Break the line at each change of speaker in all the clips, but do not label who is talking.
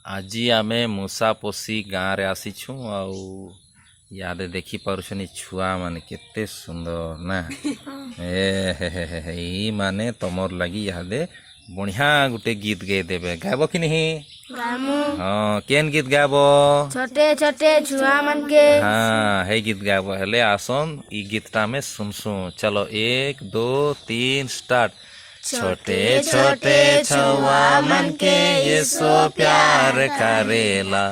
आज आमे मूसा पोसी गाँव रे आसीछु आउ यादे देखी पारुछनी छुआ माने केते सुंदर ना ए माने तमर लगी यादे बढ़िया गुटे गीत गे देबे गाबो कि नहीं हाँ केन गीत गाबो
छोटे छोटे छुआ मन के
हाँ है गीत गाबो हेले आसन ई गीतटा में सुनसु चलो 1 2 3 स्टार्ट छोटे छोटे छुआ मन के यीशु प्यार करेला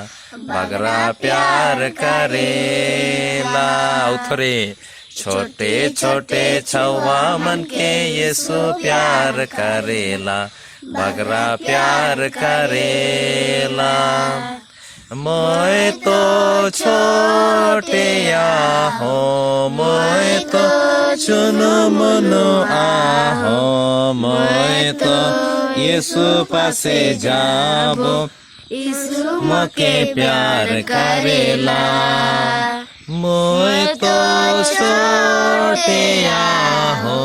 बगरा प्यार करेला उथरे छोटे छोटे छुआ मन के यीशु प्यार करेला बगरा प्यार करेला मैं तो छोटे आहो मैं तो चुनो मनो आहो मैं तो यीशु पासे जाबो
यीशु
मके प्यार करेला मैं तो छोटे आहो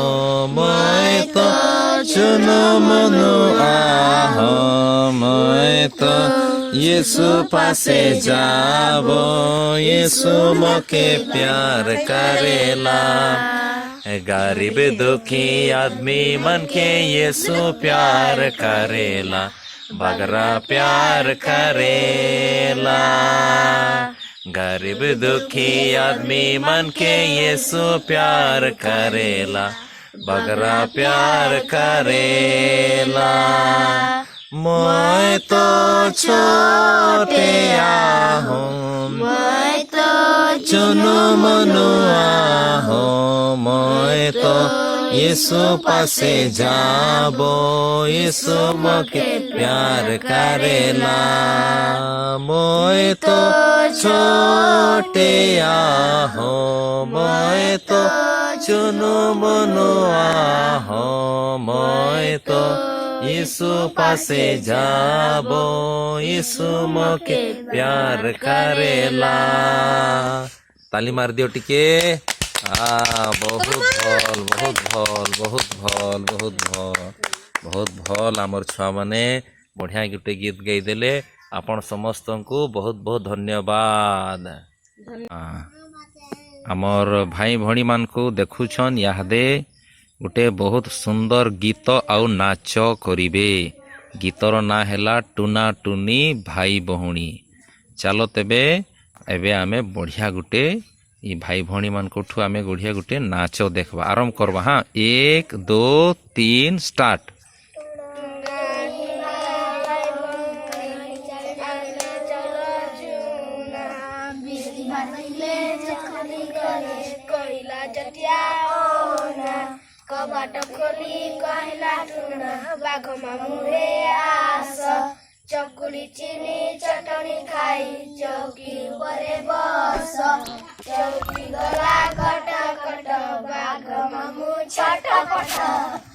मैं तो चुनो मनो आहो मैं तो यीशु पासे जाबो यीशु मके प्यार करेला गरीब दुखी आदमी मन के यीशु प्यार करेला बगरा प्यार करेला गरीब दुखी आदमी मन के यीशु प्यार करेला बगरा प्यार करेला मैं तो छोटे आहो
मैं तो
चुनो मनो आहो मैं तो यीशु पासे जाबो यीशु मके प्यार करेला मैं तो छोटे आहो मैं तो चुनो मनो आहो मैं तो यीशु पासे जाबो यीशु मके प्यार करेला ताली मार दियो टिके बहुत भल बहुत भल बहुत भल बहुत भल बहुत भल आमर छुआ माने बढ़िया गोटे गीत गाई देले आपण समस्त को बहुत बहुत धन्यवाद आमर भाई भणी मान को देखुछन यादे गोटे बहुत सुंदर गीत आउ नाच करिवे गीतर ना हैला टुना टुनी भाई बहुणी चलो तेबे एबे आमे बढ़िया गुटे ई भाई भणी मान कोठू आमे बढ़िया गुटे नाच देखबा आरंभ करबा हाँ 1 2 3 स्टार्ट
कबाट खोली कहला टुना बाघ मामुरे आस चकुली चिनी चटनी खाई चौकी परे बस चौकी गला कट कट बाघ मामू छटपट